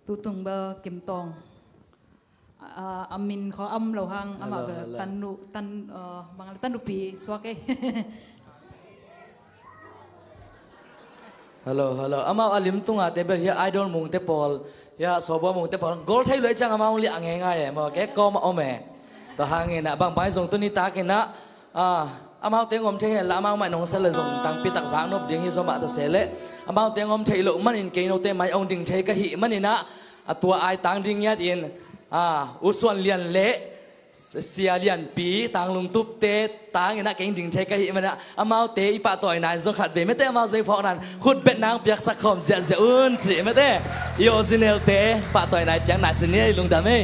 tu tung ba kim tong amin kho lo hang ama ba bang tanu pi swake hello ama alim tunga te ber ya idol mung te pol ya sobo mung te pol gol thai loi chang ama li ange nga ye mo ke ko ma ome to hangin na bang pai song tu ni ta ke na ama te ngom the la ama ma nong sa le song tang pi tak sang nop ding hi so ma ta se le ama te ngom thei lo man in ke no te mai ong ding thei ka hi man ina tua ai tang ding yat in u suan lian le sia lian pi tang lung tup te tang ina ke ding thei ka hi man ama te i pa toy nan so khat be me te ama zai phok nan khut bet nang piak sak khom zia zia un chi me te i original te pa toy nai piak na chi ne lung da me